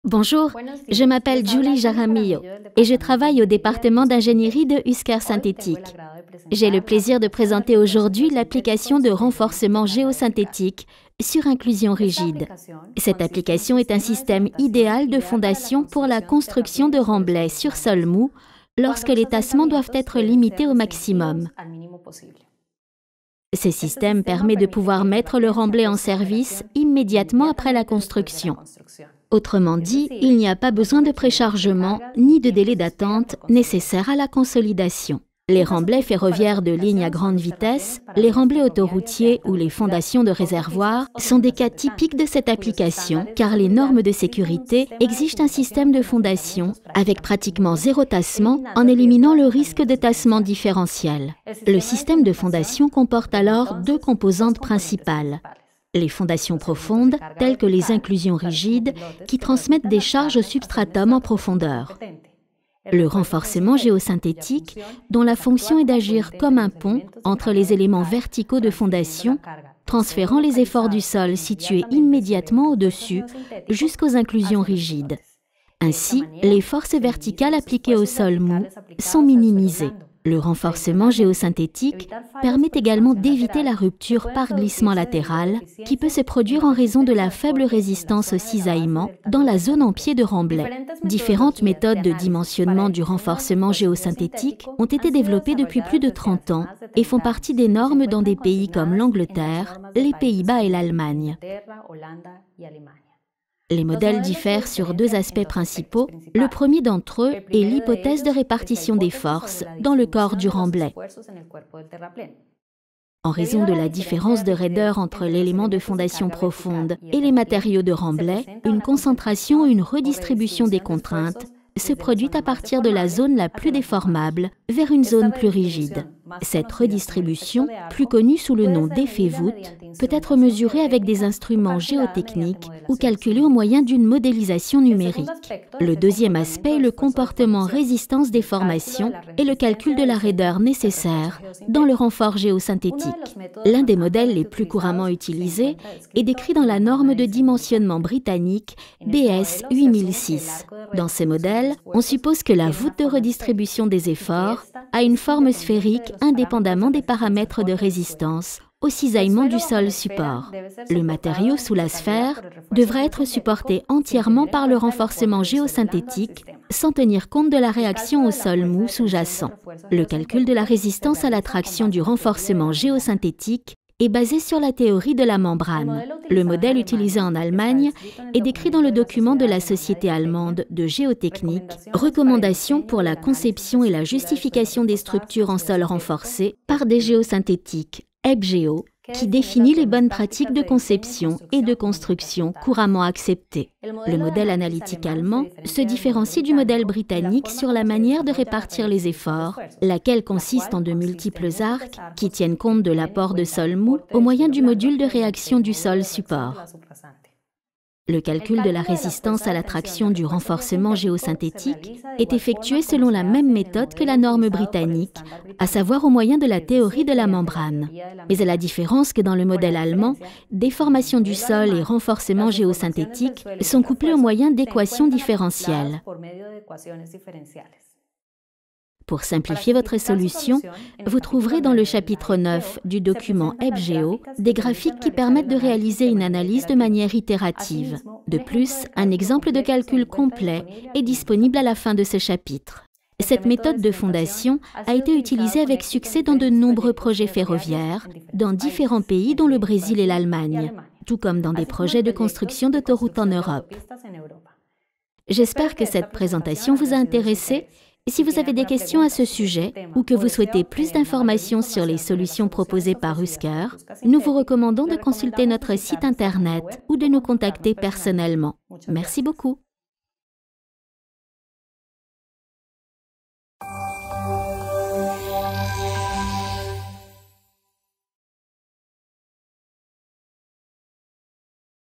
Bonjour, je m'appelle Julie Jaramillo et je travaille au département d'ingénierie de Husker Synthétique. J'ai le plaisir de présenter aujourd'hui l'application de renforcement géosynthétique sur inclusion rigide. Cette application est un système idéal de fondation pour la construction de remblais sur sol mou lorsque les tassements doivent être limités au maximum. Ce système permet de pouvoir mettre le remblai en service immédiatement après la construction. Autrement dit, il n'y a pas besoin de préchargement ni de délai d'attente nécessaire à la consolidation. Les remblais ferroviaires de ligne à grande vitesse, les remblais autoroutiers ou les fondations de réservoirs sont des cas typiques de cette application car les normes de sécurité exigent un système de fondation avec pratiquement zéro tassement en éliminant le risque de tassement différentiel. Le système de fondation comporte alors deux composantes principales. Les fondations profondes, telles que les inclusions rigides, qui transmettent des charges au substratum en profondeur. Le renforcement géosynthétique, dont la fonction est d'agir comme un pont entre les éléments verticaux de fondation, transférant les efforts du sol situés immédiatement au-dessus jusqu'aux inclusions rigides. Ainsi, les forces verticales appliquées au sol mou sont minimisées. Le renforcement géosynthétique permet également d'éviter la rupture par glissement latéral qui peut se produire en raison de la faible résistance au cisaillement dans la zone en pied de remblai. Différentes méthodes de dimensionnement du renforcement géosynthétique ont été développées depuis plus de 30 ans et font partie des normes dans des pays comme l'Angleterre, les Pays-Bas et l'Allemagne. Les modèles diffèrent sur deux aspects principaux. Le premier d'entre eux est l'hypothèse de répartition des forces dans le corps du remblai. En raison de la différence de raideur entre l'élément de fondation profonde et les matériaux de remblai, une concentration ou une redistribution des contraintes se produit à partir de la zone la plus déformable vers une zone plus rigide. Cette redistribution, plus connue sous le nom d'effet voûte, peut être mesurée avec des instruments géotechniques ou calculée au moyen d'une modélisation numérique. Le deuxième aspect est le comportement résistance-déformation et le calcul de la raideur nécessaire dans le renfort géosynthétique. L'un des modèles les plus couramment utilisés est décrit dans la norme de dimensionnement britannique BS 8006. Dans ces modèles, on suppose que la voûte de redistribution des efforts a une forme sphérique indépendamment des paramètres de résistance au cisaillement du sol support. Le matériau sous la sphère devra être supporté entièrement par le renforcement géosynthétique sans tenir compte de la réaction au sol mou sous-jacent. Le calcul de la résistance à la traction du renforcement géosynthétique est basé sur la théorie de la membrane. Le modèle utilisé en Allemagne est décrit dans le document de la Société allemande de géotechnique « Recommandations pour la conception et la justification des structures en sol renforcé par des géosynthétiques » EBGEO, qui définit les bonnes pratiques de conception et de construction couramment acceptées. Le modèle analytique allemand se différencie du modèle britannique sur la manière de répartir les efforts, laquelle consiste en de multiples arcs qui tiennent compte de l'apport de sol mou au moyen du module de réaction du sol support. Le calcul de la résistance à la traction du renforcement géosynthétique est effectué selon la même méthode que la norme britannique, à savoir au moyen de la théorie de la membrane. Mais à la différence que dans le modèle allemand, déformation du sol et renforcement géosynthétique sont couplés au moyen d'équations différentielles. Pour simplifier votre solution, vous trouverez dans le chapitre 9 du document EBGEO des graphiques qui permettent de réaliser une analyse de manière itérative. De plus, un exemple de calcul complet est disponible à la fin de ce chapitre. Cette méthode de fondation a été utilisée avec succès dans de nombreux projets ferroviaires, dans différents pays dont le Brésil et l'Allemagne, tout comme dans des projets de construction d'autoroutes en Europe. J'espère que cette présentation vous a intéressé. Si vous avez des questions à ce sujet ou que vous souhaitez plus d'informations sur les solutions proposées par Husker, nous vous recommandons de consulter notre site Internet ou de nous contacter personnellement. Merci beaucoup.